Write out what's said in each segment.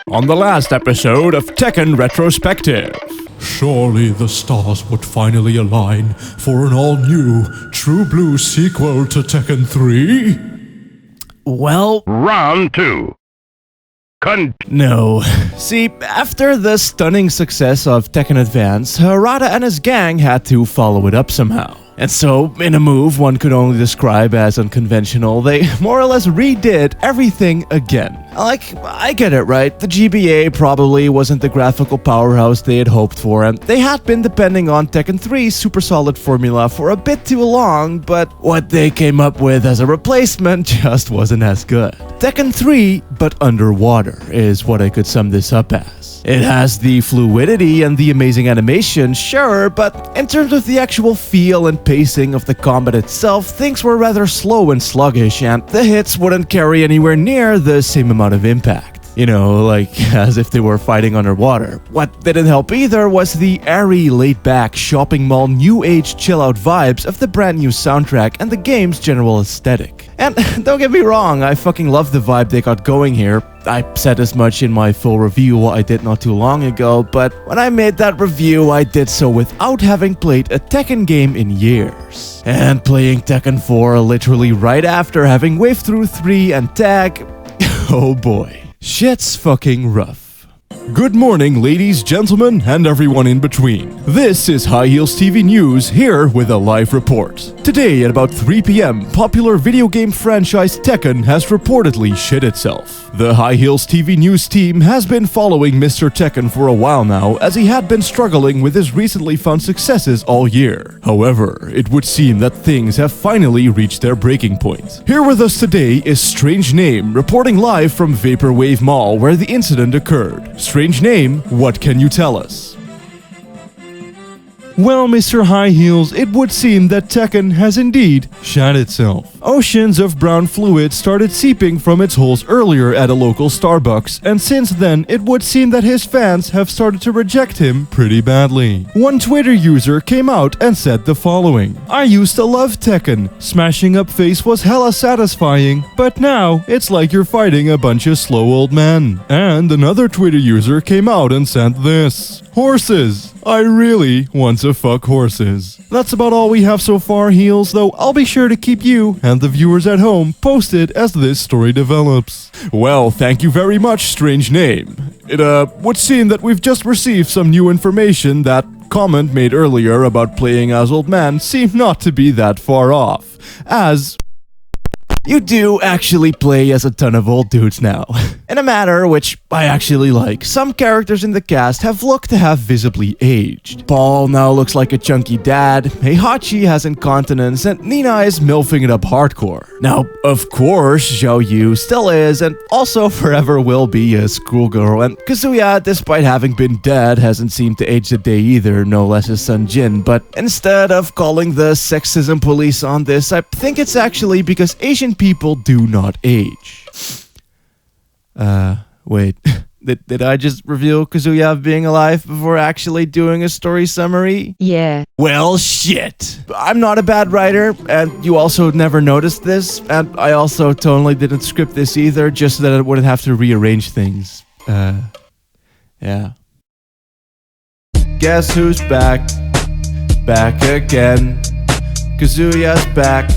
On the last episode of Tekken Retrospective. Surely the stars would finally align for an all-new, true blue sequel to Tekken 3? Well, Round 2. no. See, after the stunning success of Tekken Advance, Harada and his gang had to follow it up somehow. And so, in a move one could only describe as unconventional, they more or less redid everything again. Like, I get it, right? The GBA probably wasn't the graphical powerhouse they had hoped for, and they had been depending on Tekken 3's super solid formula for a bit too long, but what they came up with as a replacement just wasn't as good. Tekken 3, but underwater, is what I could sum this up as. It has the fluidity and the amazing animation, sure, but in terms of the actual feel and pacing of the combat itself, things were rather slow and sluggish, and the hits wouldn't carry anywhere near the same amount of impact. You know, like as if they were fighting underwater. What didn't help either was the airy, laid-back, shopping mall new age chill-out vibes of the brand new soundtrack and the game's general aesthetic. And don't get me wrong, I fucking love the vibe they got going here. I said as much in my full review I did not too long ago, but when I made that review, I did so without having played a Tekken game in years. And playing Tekken 4 literally right after having waved through 3 and tag, oh boy. Shit's fucking rough. Good morning, ladies, gentlemen, and everyone in between. This is High Heels TV News, here with a live report. Today at about 3 p.m, popular video game franchise Tekken has reportedly shit itself. The High Heels TV News team has been following Mr. Tekken for a while now, as he had been struggling with his recently found successes all year. However, it would seem that things have finally reached their breaking point. Here with us today is Strange Name, reporting live from Vaporwave Mall, where the incident occurred. Strange Name, what can you tell us? Well, Mr. High Heels, it would seem that Tekken has indeed shat itself. Oceans of brown fluid started seeping from its holes earlier at a local Starbucks, and since then, it would seem that his fans have started to reject him pretty badly. One Twitter user came out and said the following: I used to love Tekken. Smashing up face was hella satisfying, but now it's like you're fighting a bunch of slow old men. And another Twitter user came out and said this: horses. I really want to fuck horses. That's about all we have so far, Heels, though I'll be sure to keep you and the viewers at home posted as this story develops. Well, thank you very much, Strange Name. It would seem that we've just received some new information that comment made earlier about playing as old man seemed not to be that far off, as you do actually play as a ton of old dudes now. In a matter which I actually like, some characters in the cast have looked to have visibly aged. Paul now looks like a chunky dad, Heihachi has incontinence, and Nina is milfing it up hardcore. Now, of course, Zhou Yu still is, and also forever will be a schoolgirl, and Kazuya, despite having been dead, hasn't seemed to age a day either, no less his son Jin. But instead of calling the sexism police on this, I think it's actually because Asian people do not age. Wait, did I just reveal Kazuya being alive before actually doing a story summary? Yeah. Well, shit. I'm not a bad writer, and you also never noticed this, and I also totally didn't script this either, just so that I wouldn't have to rearrange things. Yeah. Guess who's back? Back again. Kazuya's back.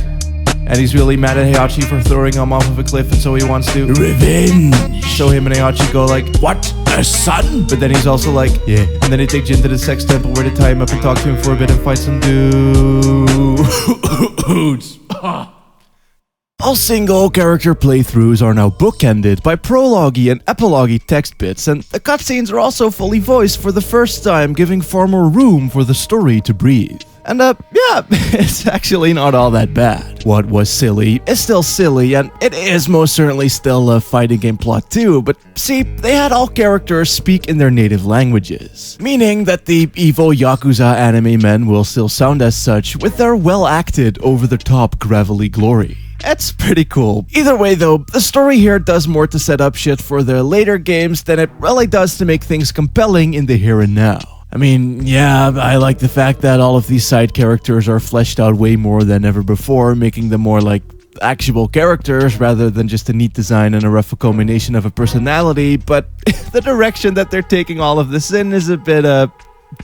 And he's really mad at Heihachi for throwing him off of a cliff, and so he wants to revenge. So him and Heihachi go like, what? A son? But then he's also like, yeah. And then they take Jin to the sex temple where they tie him up and talk to him for a bit and fight some dudes. All single character playthroughs are now bookended by prologue and epilogue text bits, and the cutscenes are also fully voiced for the first time, giving far more room for the story to breathe. And yeah, it's actually not all that bad. What was silly is still silly, and it is most certainly still a fighting game plot too, but see, they had all characters speak in their native languages, meaning that the evil Yakuza anime men will still sound as such with their well-acted, over-the-top gravelly glory. It's pretty cool. Either way though, the story here does more to set up shit for their later games than it really does to make things compelling in the here and now. I mean, yeah, I like the fact that all of these side characters are fleshed out way more than ever before, making them more like actual characters rather than just a neat design and a rough culmination of a personality, but the direction that they're taking all of this in is a bit,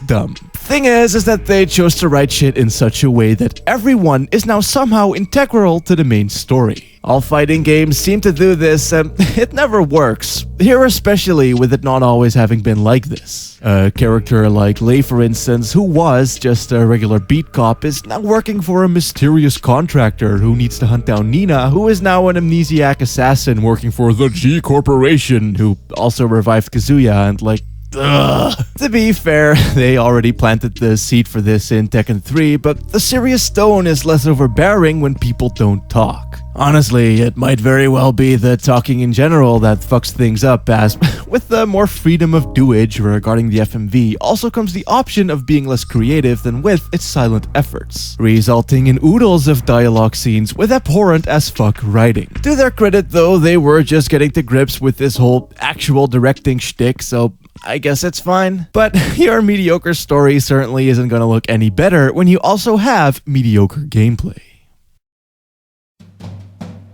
dumb. Thing is that they chose to write shit in such a way that everyone is now somehow integral to the main story. All fighting games seem to do this, and it never works. Here especially, with it not always having been like this. A character like Lei, for instance, who was just a regular beat cop, is now working for a mysterious contractor who needs to hunt down Nina, who is now an amnesiac assassin working for the G Corporation, who also revived Kazuya, and like, ugh. To be fair, they already planted the seed for this in Tekken 3, but the serious tone is less overbearing when people don't talk. Honestly, it might very well be the talking in general that fucks things up, as with the more freedom of doage regarding the FMV also comes the option of being less creative than with its silent efforts, resulting in oodles of dialogue scenes with abhorrent as fuck writing. To their credit though, they were just getting to grips with this whole actual directing shtick, so I guess it's fine. But your mediocre story certainly isn't gonna look any better when you also have mediocre gameplay.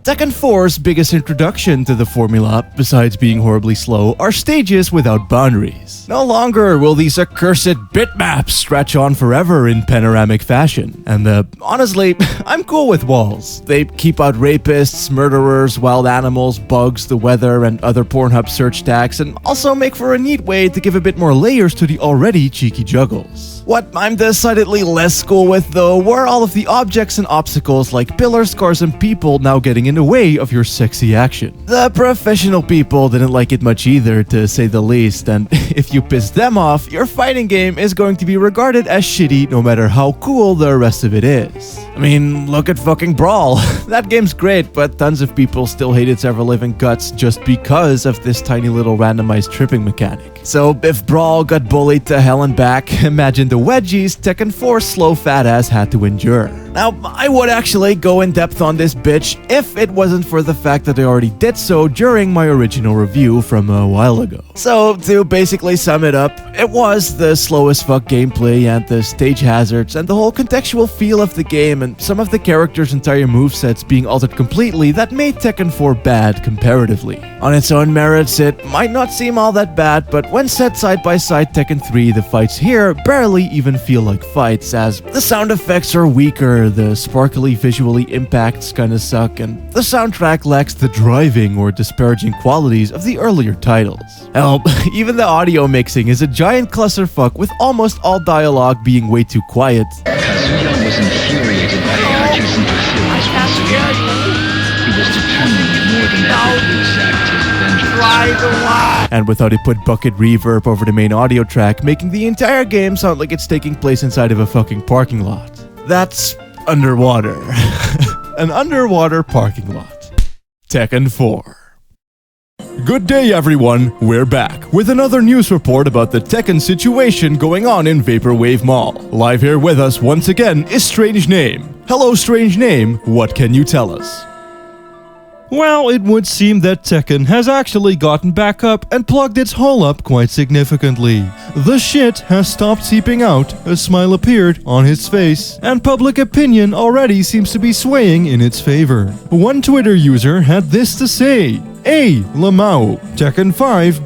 Tekken 4's biggest introduction to the formula, besides being horribly slow, are stages without boundaries. No longer will these accursed bitmaps stretch on forever in panoramic fashion. And honestly, I'm cool with walls. They keep out rapists, murderers, wild animals, bugs, the weather, and other Pornhub search tags, and also make for a neat way to give a bit more layers to the already cheeky juggles. What I'm decidedly less cool with though were all of the objects and obstacles like pillars, cars, and people now getting in the way of your sexy action. The professional people didn't like it much either, to say the least, and if you piss them off, your fighting game is going to be regarded as shitty no matter how cool the rest of it is. I mean, look at fucking Brawl. That game's great, but tons of people still hate its ever-living guts just because of this tiny little randomized tripping mechanic. So if Brawl got bullied to hell and back, imagine the wedgies Tekken 4's slow fat ass had to endure. Now, I would actually go in depth on this bitch if it wasn't for the fact that I already did so during my original review from a while ago. So, to basically sum it up, it was the slow as fuck gameplay and the stage hazards and the whole contextual feel of the game and some of the characters' entire movesets being altered completely that made Tekken 4 bad comparatively. On its own merits, it might not seem all that bad, but when set side by side Tekken 3, the fights here barely even feel like fights, as the sound effects are weaker, the sparkly visually impacts kinda suck, and the soundtrack lacks the driving or disparaging qualities of the earlier titles. Hell, even the audio mixing is a giant clusterfuck with almost all dialogue being way too quiet. Kazuya was infuriated by Heihachi's interference once again. He was determined more than ever to exact his vengeance. And with how they put bucket reverb over the main audio track, making the entire game sound like it's taking place inside of a fucking parking lot. That's underwater. An underwater parking lot. Tekken 4. Good day everyone, we're back with another news report about the Tekken situation going on in Vaporwave Mall. Live here with us once again is Strange Name. Hello Strange Name, what can you tell us? Well, it would seem that Tekken has actually gotten back up and plugged its hole up quite significantly. The shit has stopped seeping out, a smile appeared on his face, and public opinion already seems to be swaying in its favor. One Twitter user had this to say: "Hey, Lamau, Tekken 5,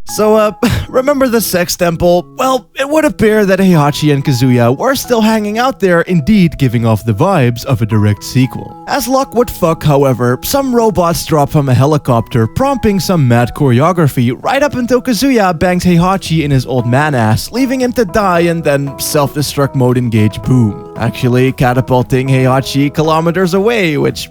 So, remember the sex temple? Well, it would appear that Heihachi and Kazuya were still hanging out there, indeed giving off the vibes of a direct sequel. As luck would fuck, however, some robots drop from a helicopter, prompting some mad choreography right up until Kazuya bangs Heihachi in his old man ass, leaving him to die, and then self-destruct mode engage boom. Actually catapulting Heihachi kilometers away, which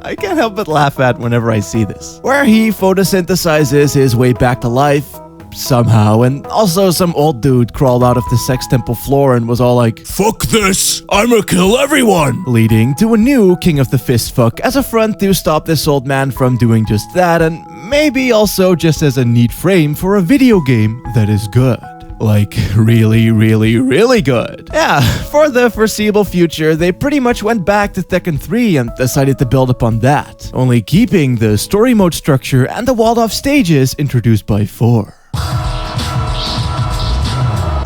I can't help but laugh at whenever I see this. Where he photosynthesizes his way back to life, somehow, and also some old dude crawled out of the sex temple floor and was all like, "Fuck this, I'ma kill everyone!" Leading to a new King of the Fist fuck as a front to stop this old man from doing just that, and maybe also just as a neat frame for a video game that is good. Like, really, really, really good. Yeah, for the foreseeable future, they pretty much went back to Tekken 3 and decided to build upon that, only keeping the story mode structure and the walled-off stages introduced by 4.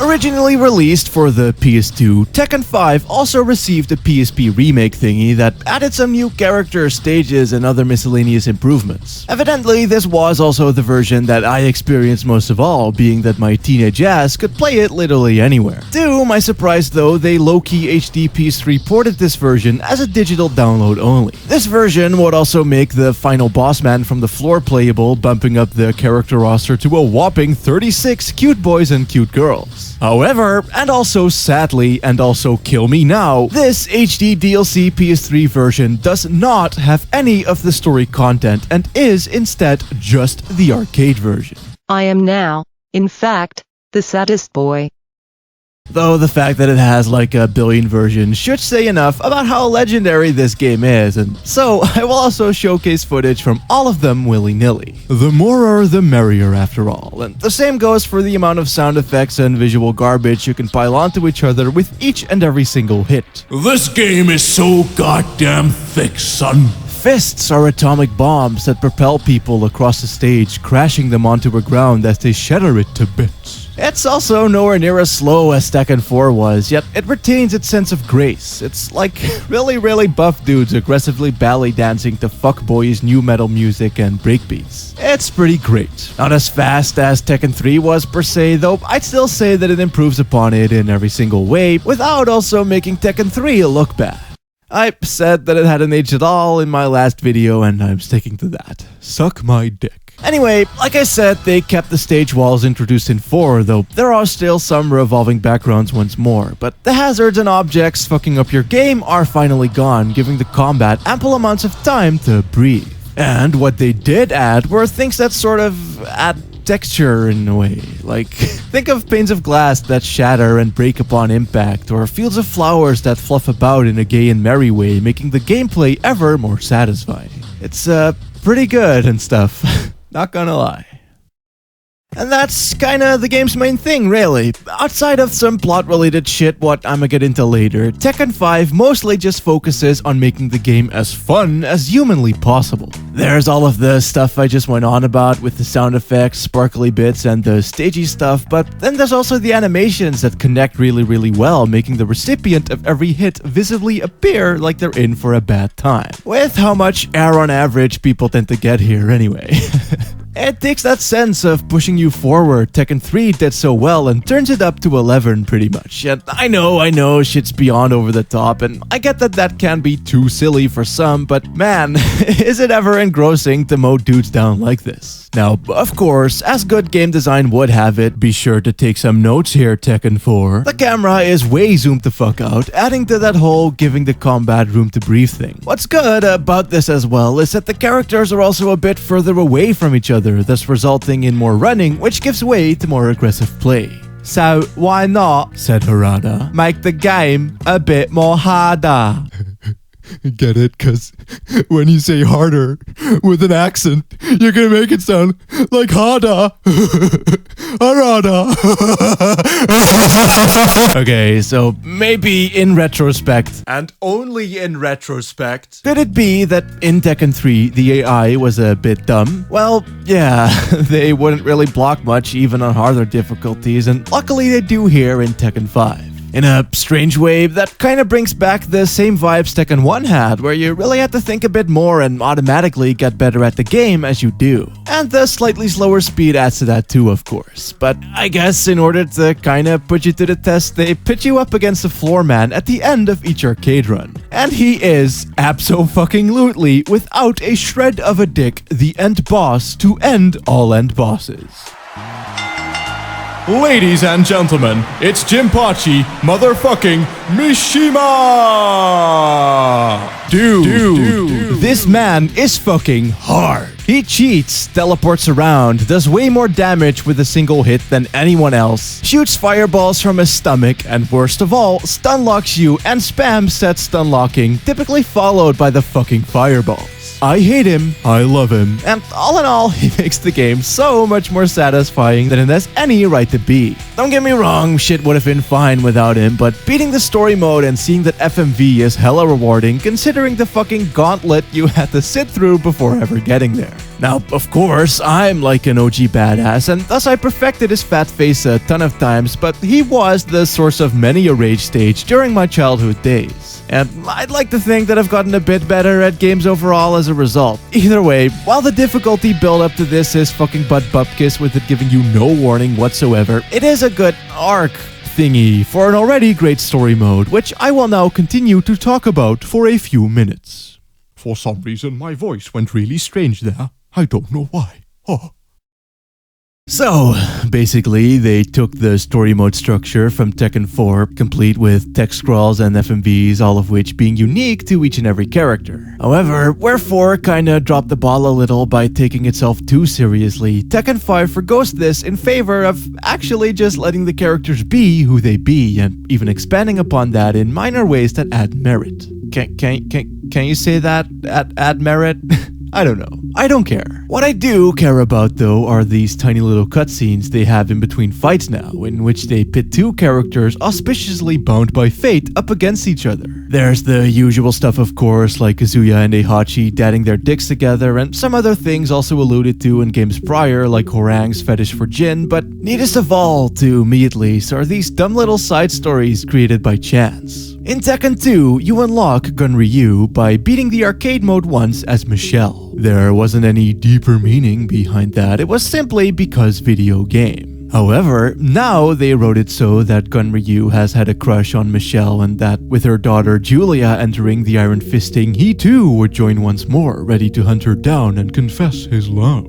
Originally released for the PS2, Tekken 5 also received a PSP remake thingy that added some new characters, stages, and other miscellaneous improvements. Evidently, this was also the version that I experienced most of all, being that my teenage ass could play it literally anywhere. To my surprise though, they low-key HD PS3 ported this version as a digital download only. This version would also make the final boss man from the floor playable, bumping up the character roster to a whopping 36 cute boys and cute girls. However, and also sadly, and also kill me now, this HD DLC PS3 version does not have any of the story content and is instead just the arcade version. I am now, in fact, the saddest boy. Though the fact that it has like a billion versions should say enough about how legendary this game is, and so I will also showcase footage from all of them willy-nilly. The more the merrier after all, and the same goes for the amount of sound effects and visual garbage you can pile onto each other with each and every single hit. This game is so goddamn thick, son. Fists are atomic bombs that propel people across the stage, crashing them onto a ground as they shatter it to bits. It's also nowhere near as slow as Tekken 4 was, yet it retains its sense of grace. It's like really buff dudes aggressively ballet dancing to fuckboys new metal music and breakbeats. It's pretty great. Not as fast as Tekken 3 was per se, though I'd still say that it improves upon it in every single way, without also making Tekken 3 look bad. I said that it hadn't aged at all in my last video, and I'm sticking to that. Suck my dick. Anyway, like I said, they kept the stage walls introduced in 4, though there are still some revolving backgrounds once more, but the hazards and objects fucking up your game are finally gone, giving the combat ample amounts of time to breathe. And what they did add were things that sort of add texture in a way. Like, think of panes of glass that shatter and break upon impact, or fields of flowers that fluff about in a gay and merry way, making the gameplay ever more satisfying. It's pretty good and stuff, not gonna lie. And that's kinda the game's main thing, really. Outside of some plot-related shit what I'ma get into later, Tekken 5 mostly just focuses on making the game as fun as humanly possible. There's all of the stuff I just went on about with the sound effects, sparkly bits, and the stagey stuff, but then there's also the animations that connect really well, making the recipient of every hit visibly appear like they're in for a bad time. With how much air on average people tend to get here anyway. It takes that sense of pushing you forward Tekken 3 did so well and turns it up to 11 pretty much. And I know, shit's beyond over the top, and I get that that can be too silly for some, but man, is it ever engrossing to mow dudes down like this. Now, of course, as good game design would have it, be sure to take some notes here, Tekken 4. The camera is way zoomed the fuck out, adding to that whole giving the combat room to breathe thing. What's good about this as well is that the characters are also a bit further away from each other, thus resulting in more running, which gives way to more aggressive play. So, why not, said Harada, make the game a bit more harder? Get it? Cause when you say harder with an accent, you're gonna make it sound like harder. Harada. Okay, so maybe in retrospect, and only in retrospect, could it be that in Tekken 3 the AI was a bit dumb? Well, yeah, they wouldn't really block much even on harder difficulties, and luckily they do here in Tekken 5. In a strange way, that kind of brings back the same vibes Tekken 1 had, where you really had to think a bit more and automatically get better at the game as you do. And the slightly slower speed adds to that too, of course. But I guess in order to kind of put you to the test, they pit you up against the floor man at the end of each arcade run. And he is, abso-fucking-lutely, without a shred of a dick, the end boss to end all end bosses. Ladies and gentlemen, it's Jinpachi motherfucking Mishima! Dude, this man is fucking hard. He cheats, teleports around, does way more damage with a single hit than anyone else, shoots fireballs from his stomach, and worst of all, stun locks you and spams set stun locking, typically followed by the fucking fireballs. I hate him, I love him, and all in all, he makes the game so much more satisfying than it has any right to be. Don't get me wrong, shit would have been fine without him, but beating the story mode and seeing that FMV is hella rewarding considering the fucking gauntlet you had to sit through before ever getting there. Now, of course, I'm like an OG badass, and thus I perfected his fat face a ton of times, but he was the source of many a rage stage during my childhood days. And I'd like to think that I've gotten a bit better at games overall as a result. Either way, while the difficulty build up to this is fucking butt bupkis with it giving you no warning whatsoever, it is a good arc thingy for an already great story mode, which I will now continue to talk about for a few minutes. For some reason, my voice went really strange there. I don't know why. Oh. So, basically, they took the story mode structure from Tekken 4, complete with text scrolls and FMVs, all of which being unique to each and every character. However, where 4 kinda dropped the ball a little by taking itself too seriously, Tekken 5 forgoes this in favor of actually just letting the characters be who they be, and even expanding upon that in minor ways that add merit. Can you say that? Add merit? I don't know. I don't care. What I do care about, though, are these tiny little cutscenes they have in between fights now, in which they pit two characters auspiciously bound by fate up against each other. There's the usual stuff, of course, like Kazuya and Heihachi dadding their dicks together, and some other things also alluded to in games prior, like Horang's fetish for Jin, but neatest of all, to me at least, are these dumb little side stories created by chance. In Tekken 2, you unlock Gun Ryu by beating the arcade mode once as Michelle. There wasn't any deeper meaning behind that, it was simply because video game. However, now they wrote it so that Gun Ryu has had a crush on Michelle and that with her daughter Julia entering the Iron Fisting, he too would join once more, ready to hunt her down and confess his love.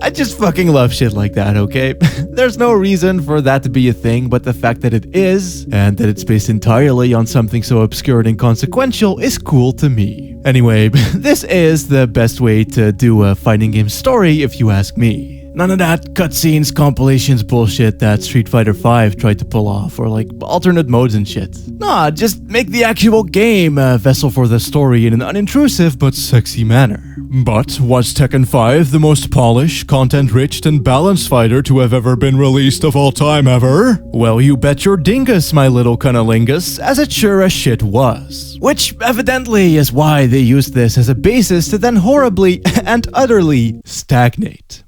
I just fucking love shit like that, okay? There's no reason for that to be a thing, but the fact that it is, and that it's based entirely on something so obscure and inconsequential is cool to me. Anyway, this is the best way to do a fighting game story if you ask me. None of that cutscenes, compilations bullshit that Street Fighter V tried to pull off, or like alternate modes and shit. Nah, just make the actual game a vessel for the story in an unintrusive but sexy manner. But was Tekken 5 the most polished, content-rich, and balanced fighter to have ever been released of all time ever? Well, you bet your dingus, my little cunnilingus, as it sure as shit was. Which evidently is why they used this as a basis to then horribly and utterly stagnate.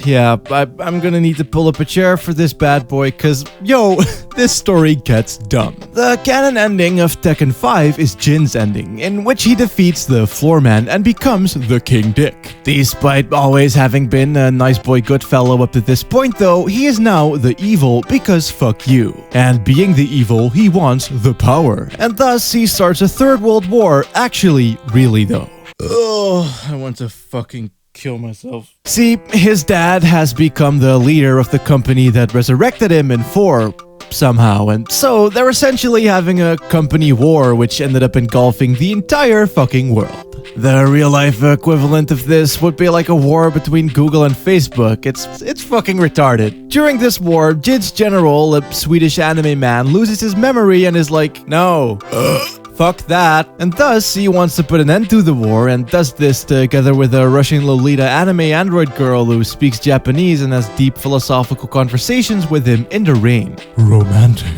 Yeah, I'm gonna need to pull up a chair for this bad boy, cause, yo, this story gets dumb. The canon ending of Tekken 5 is Jin's ending, in which he defeats the Floor Man and becomes the King Dick. Despite always having been a nice boy good fellow up to this point though, he is now the evil because fuck you. And being the evil, he wants the power. And thus, he starts a third world war, actually, really though. Oh, I want to fucking kill myself. See, his dad has become the leader of the company that resurrected him in 4 somehow, and so they're essentially having a company war which ended up engulfing the entire fucking world. The real-life equivalent of this would be like a war between Google and Facebook. It's fucking retarded. During this war, Jin's general, a Swedish anime man, loses his memory and is like, no. Fuck that. And thus, he wants to put an end to the war and does this together with a Russian Lolita anime android girl who speaks Japanese and has deep philosophical conversations with him in the rain. Romantic.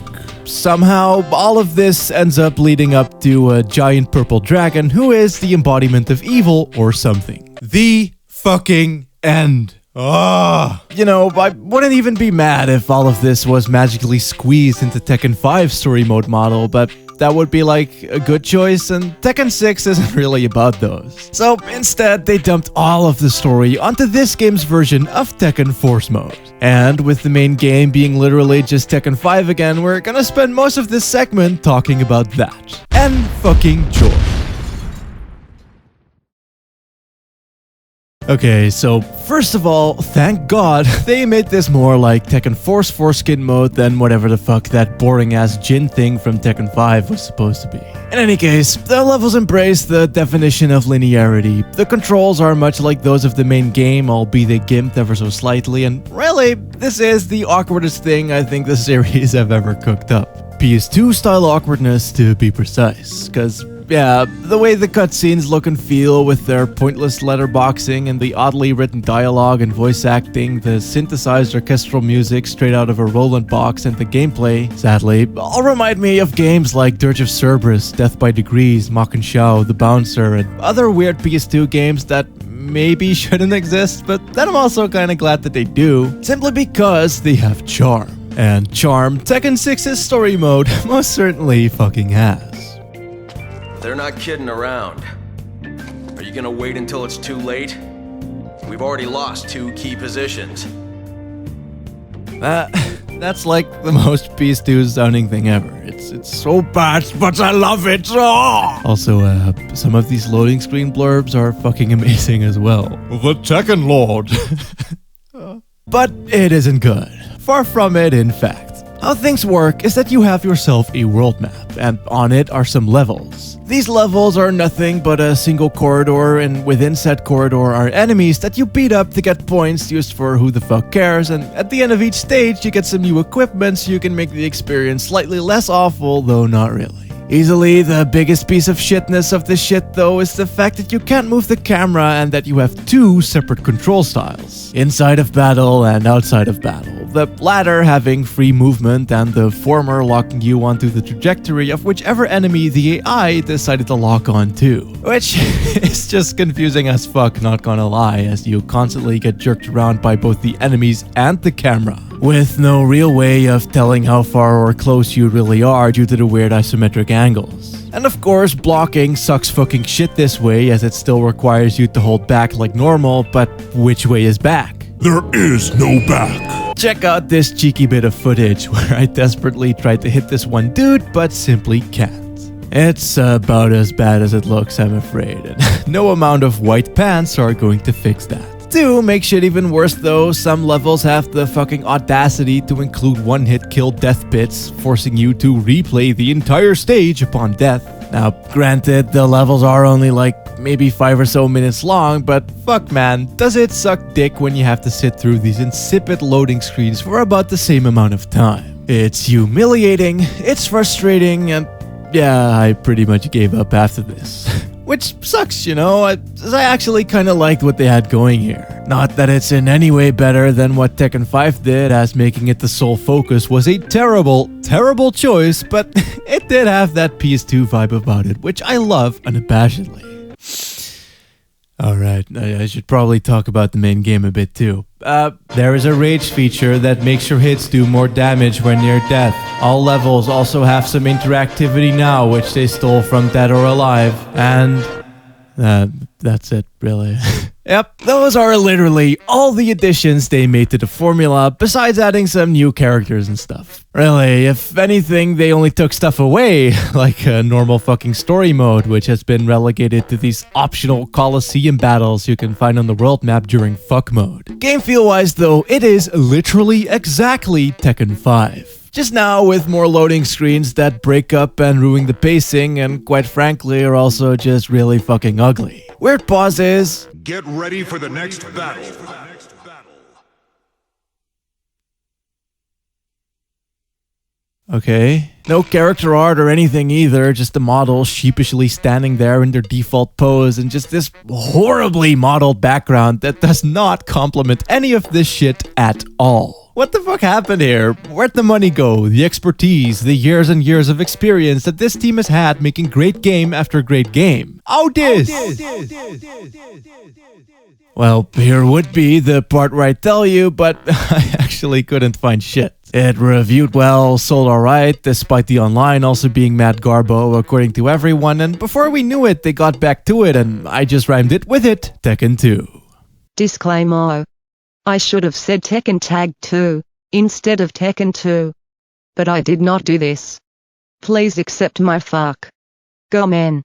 Somehow, all of this ends up leading up to a giant purple dragon who is the embodiment of evil or something. The fucking end. You know, I wouldn't even be mad if all of this was magically squeezed into Tekken 5's story mode model, but that would be like a good choice, and Tekken 6 isn't really about those. So instead, they dumped all of the story onto this game's version of Tekken Force Mode. And with the main game being literally just Tekken 5 again, we're gonna spend most of this segment talking about that. And fucking joy. Okay, so first of all, thank God they made this more like Tekken Force Foreskin mode than whatever the fuck that boring-ass Jin thing from Tekken 5 was supposed to be. In any case, the levels embrace the definition of linearity. The controls are much like those of the main game, albeit gimped ever so slightly, and really, this is the awkwardest thing I think the series have ever cooked up. PS2 style awkwardness to be precise, cause yeah, the way the cutscenes look and feel with their pointless letterboxing and the oddly written dialogue and voice acting, the synthesized orchestral music straight out of a Roland box, and the gameplay, sadly, all remind me of games like Dirge of Cerberus, Death by Degrees, Mach & Shao, The Bouncer, and other weird PS2 games that maybe shouldn't exist, but then I'm also kinda glad that they do, simply because they have charm. And charm, Tekken 6's story mode most certainly fucking has. They're not kidding around. Are you gonna wait until it's too late? We've already lost 2 key positions. That's like the most PS2 sounding thing ever. It's so bad, but I love it. Oh! Also, some of these loading screen blurbs are fucking amazing as well. The Tekken Lord. But it isn't good. Far from it, in fact. How things work is that you have yourself a world map, and on it are some levels. These levels are nothing but a single corridor, and within said corridor are enemies that you beat up to get points used for who the fuck cares, and at the end of each stage you get some new equipment so you can make the experience slightly less awful, though not really. Easily the biggest piece of shitness of this shit though is the fact that you can't move the camera and that you have 2 separate control styles. Inside of battle and outside of battle. The latter having free movement and the former locking you onto the trajectory of whichever enemy the AI decided to lock on to. Which is just confusing as fuck, not gonna lie, as you constantly get jerked around by both the enemies and the camera, with no real way of telling how far or close you really are due to the weird isometric angles. And of course, blocking sucks fucking shit this way, as it still requires you to hold back like normal, but which way is back? There is no back. Check out this cheeky bit of footage where I desperately tried to hit this one dude, but simply can't. It's about as bad as it looks, I'm afraid, and no amount of white pants are going to fix that. To make shit even worse though, some levels have the fucking audacity to include one-hit kill death bits, forcing you to replay the entire stage upon death. Now, granted, the levels are only like maybe 5 or so minutes long, but fuck man, does it suck dick when you have to sit through these insipid loading screens for about the same amount of time. It's humiliating, it's frustrating, and yeah, I pretty much gave up after this. Which sucks, you know, I actually kinda liked what they had going here. Not that it's in any way better than what Tekken 5 did, as making it the sole focus was a terrible, terrible choice, but it did have that PS2 vibe about it, which I love unabashedly. Alright, I should probably talk about the main game a bit too. There is a rage feature that makes your hits do more damage when near death. All levels also have some interactivity now, which they stole from Dead or Alive, and that's it, really. Yep, those are literally all the additions they made to the formula, besides adding some new characters and stuff. Really, if anything, they only took stuff away, like a normal fucking story mode, which has been relegated to these optional Coliseum battles you can find on the world map during fuck mode. Game feel-wise though, it is literally exactly Tekken 5. Just now with more loading screens that break up and ruin the pacing, and quite frankly are also just really fucking ugly. Weird pauses. Get ready for the next battle. Okay. No character art or anything either, just the models sheepishly standing there in their default pose and just this horribly modeled background that does not complement any of this shit at all. What the fuck happened here? Where'd the money go? The expertise, the years and years of experience that this team has had making great game after great game. Oh, this! Well, here would be the part where I tell you, but I actually couldn't find shit. It reviewed well, sold alright, despite the online also being mad garbo according to everyone, and before we knew it, they got back to it, and I just rhymed it with it, Tekken 2. Disclaimer. I should have said Tekken Tag 2 instead of Tekken 2. But I did not do this. Please accept my fuck. Go man.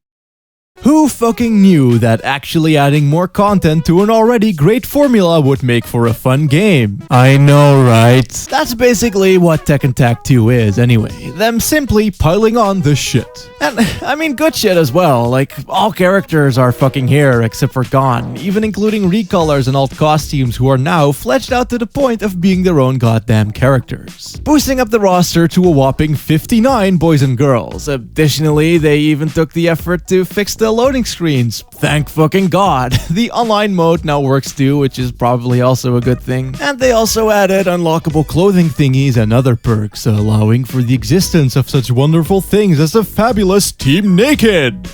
Who fucking knew that actually adding more content to an already great formula would make for a fun game? I know, right? That's basically what Tekken Tag 2 is anyway, them simply piling on the shit. And I mean good shit as well, like all characters are fucking here except for Gon, even including recolors and alt costumes who are now fledged out to the point of being their own goddamn characters. Boosting up the roster to a whopping 59 boys and girls. Additionally, they even took the effort to fix the loading screens. Thank fucking god. The online mode now works too, which is probably also a good thing. And they also added unlockable clothing thingies and other perks, allowing for the existence of such wonderful things as the fabulous Team Naked.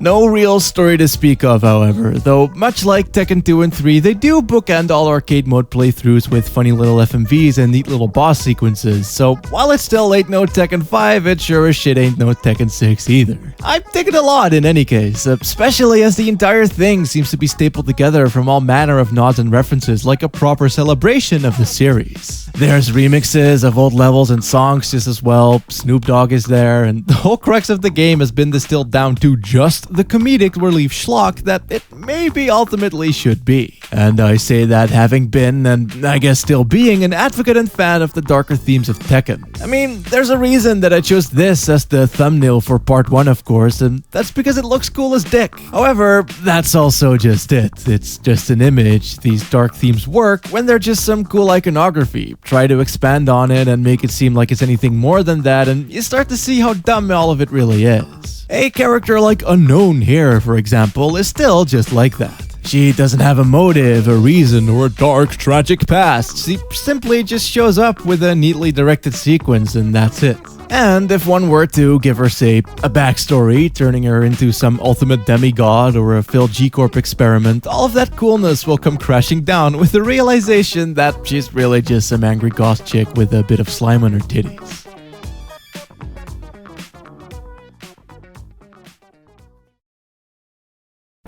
No real story to speak of, however, though much like Tekken 2 and 3, they do bookend all arcade mode playthroughs with funny little FMVs and neat little boss sequences, so while it's still ain't no Tekken 5, it sure as shit ain't no Tekken 6 either. I dig it a lot in any case, especially as the entire thing seems to be stapled together from all manner of nods and references like a proper celebration of the series. There's remixes of old levels and songs just as well, Snoop Dogg is there, and the whole crux of the game has been distilled down to just the comedic relief schlock that it maybe ultimately should be. And I say that having been, and I guess still being, an advocate and fan of the darker themes of Tekken. I mean, there's a reason that I chose this as the thumbnail for part 1 of course, and that's because it looks cool as dick. However, that's also just it. It's just an image. These dark themes work when they're just some cool iconography. Try to expand on it and make it seem like it's anything more than that, and you start to see how dumb all of it really is. A character like Unknown here, for example, is still just like that. She doesn't have a motive, a reason, or a dark, tragic past. She simply just shows up with a neatly directed sequence and that's it. And if one were to give her, say, a backstory, turning her into some ultimate demigod or a Phil G Corp experiment, all of that coolness will come crashing down with the realization that she's really just some angry goth chick with a bit of slime on her titties.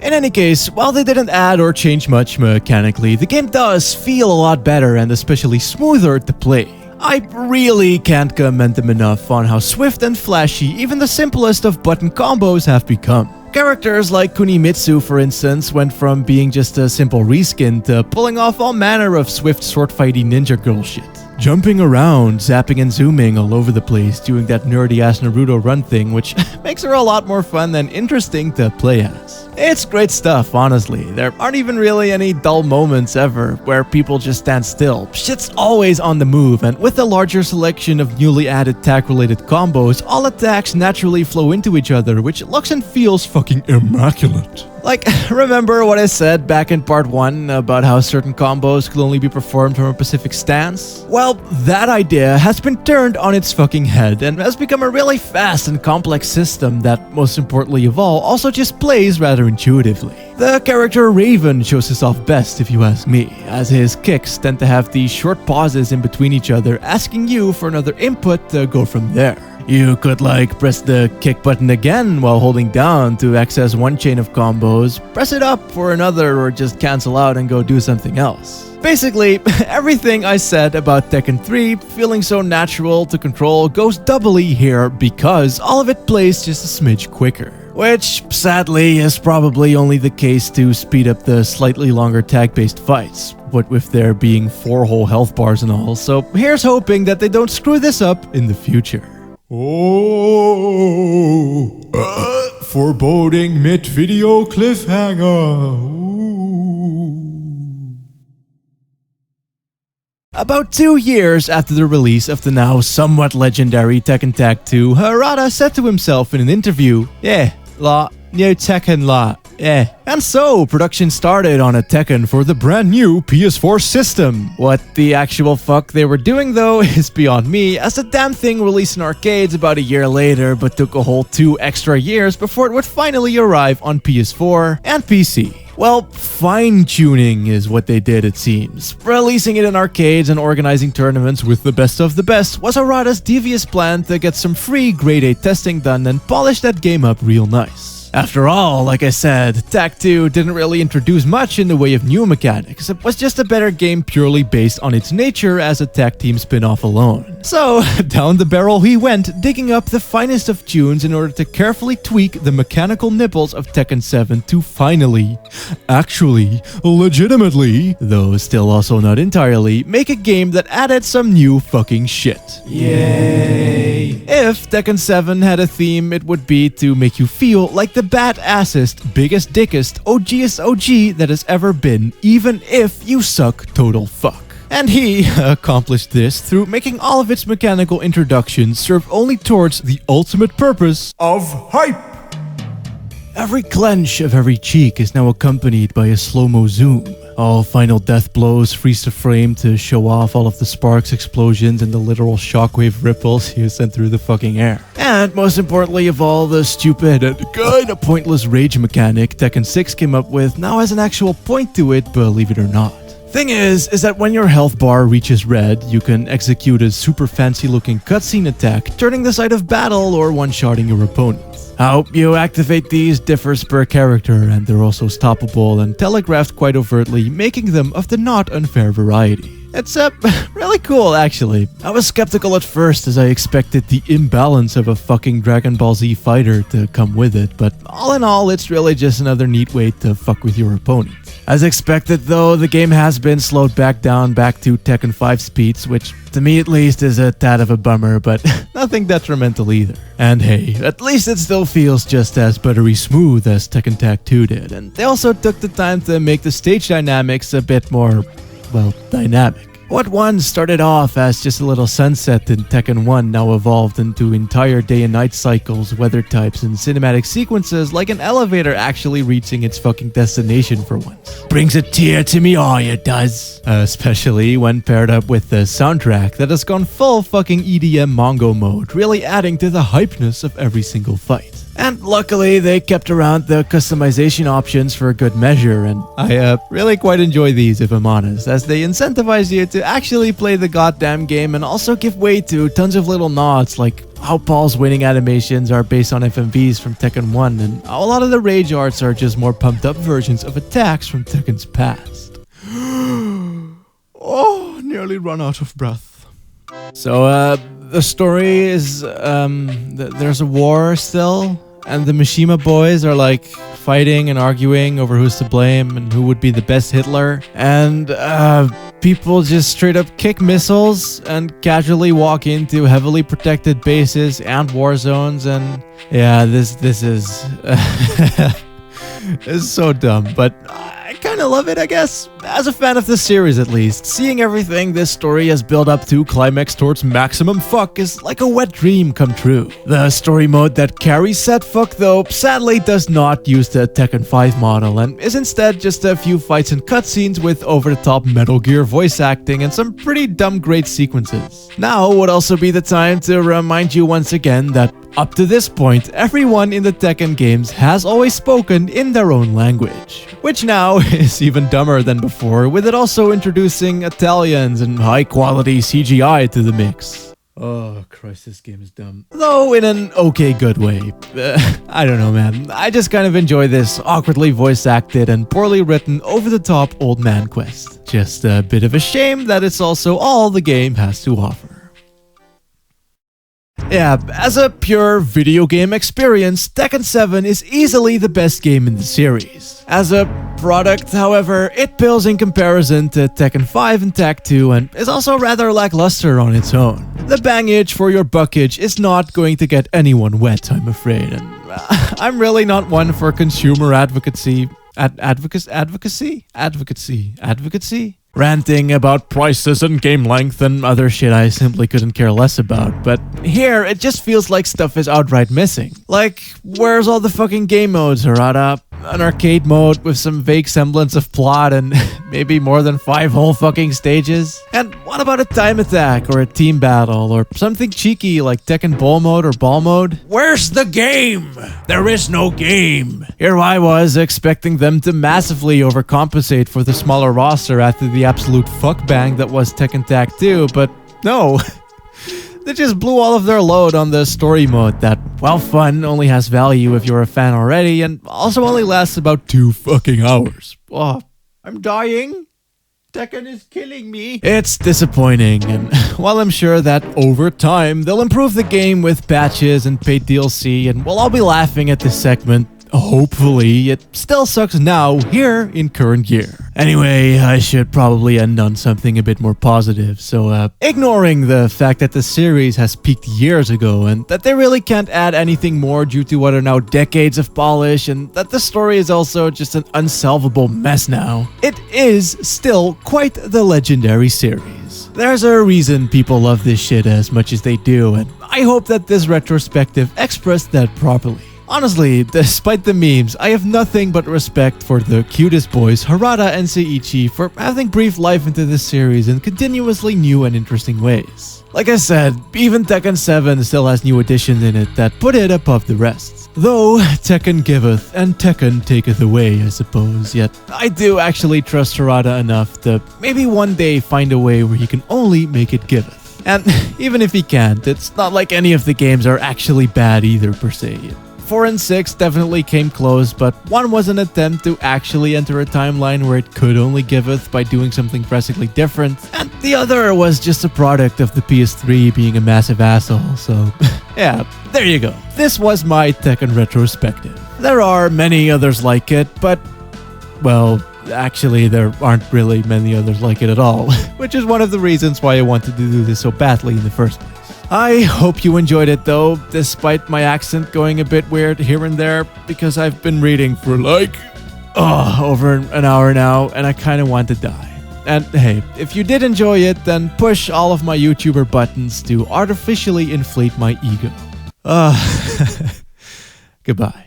In any case, while they didn't add or change much mechanically, the game does feel a lot better and especially smoother to play. I really can't commend them enough on how swift and flashy even the simplest of button combos have become. Characters like Kunimitsu, for instance, went from being just a simple reskin to pulling off all manner of swift sword-fighty ninja girl shit. Jumping around, zapping and zooming all over the place, doing that nerdy-ass Naruto run thing, which makes her a lot more fun and interesting to play as. It's great stuff, honestly. There aren't even really any dull moments ever, where people just stand still. Shit's always on the move, and with a larger selection of newly added tag-related combos, all attacks naturally flow into each other, which looks and feels fucking immaculate. Like, remember what I said back in part 1 about how certain combos could only be performed from a specific stance? Well, that idea has been turned on its fucking head and has become a really fast and complex system that, most importantly of all, also just plays rather intuitively. The character Raven shows this off best if you ask me, as his kicks tend to have these short pauses in between each other, asking you for another input to go from there. You could press the kick button again while holding down to access one chain of combos, press it up for another, or just cancel out and go do something else. Basically, everything I said about Tekken 3 feeling so natural to control goes doubly here because all of it plays just a smidge quicker. Which, sadly, is probably only the case to speed up the slightly longer tag-based fights, what with there being 4 whole health bars and all, so here's hoping that they don't screw this up in the future. Foreboding mid-video cliffhanger. About 2 years after the release of the now somewhat legendary Tekken Tag 2, Harada said to himself in an interview, new Tekken And so, production started on a Tekken for the brand new PS4 system. What the actual fuck they were doing though is beyond me, as the damn thing released in arcades about a year later but took a whole 2 extra years before it would finally arrive on PS4 and PC. Well, fine-tuning is what they did, it seems. Releasing it in arcades and organizing tournaments with the best of the best was Harada's devious plan to get some free grade A testing done and polish that game up real nice. After all, like I said, Tak 2 didn't really introduce much in the way of new mechanics. It was just a better game purely based on its nature as a tag team spin-off alone. So, down the barrel he went, digging up the finest of tunes in order to carefully tweak the mechanical nipples of Tekken 7 to finally, actually, legitimately, though still also not entirely, make a game that added some new fucking shit. Yay! If Tekken 7 had a theme, it would be to make you feel like the badassest, biggest dickest, OGest OG that has ever been, even if you suck total fuck. And he accomplished this through making all of its mechanical introductions serve only towards the ultimate purpose Of hype! Every clench of every cheek is now accompanied by a slow-mo zoom. All final death blows freeze the frame to show off all of the sparks, explosions, and the literal shockwave ripples you sent through the fucking air. And most importantly of all, the stupid and kinda pointless rage mechanic Tekken 6 came up with now has an actual point to it, believe it or not. Thing is that when your health bar reaches red, you can execute a super fancy looking cutscene attack, turning the site of battle or one-shotting your opponent. How you activate these differs per character, and they're also stoppable and telegraphed quite overtly, making them of the not unfair variety. It's really cool, actually. I was skeptical at first as I expected the imbalance of a fucking Dragon Ball Z fighter to come with it, but all in all, it's really just another neat way to fuck with your opponent. As expected though, the game has been slowed back to Tekken 5 speeds, which to me at least is a tad of a bummer, but nothing detrimental either. And hey, at least it still feels just as buttery smooth as Tekken Tag 2 did, and they also took the time to make the stage dynamics a bit more, well, dynamic. What once started off as just a little sunset in Tekken 1 now evolved into entire day and night cycles, weather types, and cinematic sequences like an elevator actually reaching its fucking destination for once. Brings a tear to me eye, it does. Especially when paired up with the soundtrack that has gone full fucking EDM Mongo mode, really adding to the hypeness of every single fight. And luckily, they kept around the customization options for a good measure, and I really quite enjoy these if I'm honest, as they incentivize you to actually play the goddamn game and also give way to tons of little nods like how Paul's winning animations are based on FMVs from Tekken 1, and how a lot of the rage arts are just more pumped up versions of attacks from Tekken's past. Oh, nearly run out of breath. So, the story is, there's a war still, and the Mishima boys are like fighting and arguing over who's to blame and who would be the best Hitler. And people just straight up kick missiles and casually walk into heavily protected bases and war zones. And yeah, this is it's so dumb, but I kind of love it, I guess. As a fan of this series, at least, seeing everything this story has built up to climax towards maximum fuck is like a wet dream come true. The story mode that carries said fuck, though, sadly does not use the Tekken 5 model and is instead just a few fights and cutscenes with over-the-top Metal Gear voice acting and some pretty dumb great sequences. Now would also be the time to remind you once again that up to this point, everyone in the Tekken games has always spoken in their own language, which now is even dumber than before, with it also introducing Italians and high-quality CGI to the mix. Oh, Christ, this game is dumb. Though in an okay good way. I don't know, man. I just kind of enjoy this awkwardly voice-acted and poorly written over-the-top old man quest. Just a bit of a shame that it's also all the game has to offer. Yeah, as a pure video game experience, Tekken 7 is easily the best game in the series. As a product, however, it pales in comparison to Tekken 5 and Tag 2 and is also rather lackluster on its own. The bangage for your buckage is not going to get anyone wet, I'm afraid, and I'm really not one for consumer advocacy. Advocacy? Ranting about prices and game length and other shit I simply couldn't care less about, but here it just feels like stuff is outright missing. Like, where's all the fucking game modes, Harada? An arcade mode with some vague semblance of plot and maybe more than 5 whole fucking stages? And what about a time attack or a team battle or something cheeky like Tekken Bowl mode or Ball mode? Where's the game? There is no game. Here I was expecting them to massively overcompensate for the smaller roster after the absolute fuck bang that was Tekken Tag 2, but no. They just blew all of their load on the story mode that, while fun, only has value if you're a fan already, and also only lasts about 2 fucking hours. Oh, I'm dying. Tekken is killing me. It's disappointing, and while I'm sure that over time they'll improve the game with patches and paid DLC, and we'll all be laughing at this segment, hopefully, it still sucks now, here in current year. Anyway, I should probably end on something a bit more positive, so ignoring the fact that the series has peaked years ago and that they really can't add anything more due to what are now decades of polish and that the story is also just an unsolvable mess now, it is still quite the legendary series. There's a reason people love this shit as much as they do, and I hope that this retrospective expressed that properly. Honestly, despite the memes, I have nothing but respect for the cutest boys, Harada and Seiichi, for having breathed life into this series in continuously new and interesting ways. Like I said, even Tekken 7 still has new additions in it that put it above the rest. Though, Tekken giveth and Tekken taketh away, I suppose, yet I do actually trust Harada enough to maybe one day find a way where he can only make it giveth. And even if he can't, it's not like any of the games are actually bad either per se. 4 and 6 definitely came close, but one was an attempt to actually enter a timeline where it could only giveth by doing something drastically different, and the other was just a product of the PS3 being a massive asshole, so yeah, there you go. This was my Tekken retrospective. There are many others like it, but, well, actually there aren't really many others like it at all, which is one of the reasons why I wanted to do this so badly in the first place. I hope you enjoyed it though, despite my accent going a bit weird here and there, because I've been reading for like, over an hour now, and I kinda want to die. And hey, if you did enjoy it, then push all of my YouTuber buttons to artificially inflate my ego. Goodbye.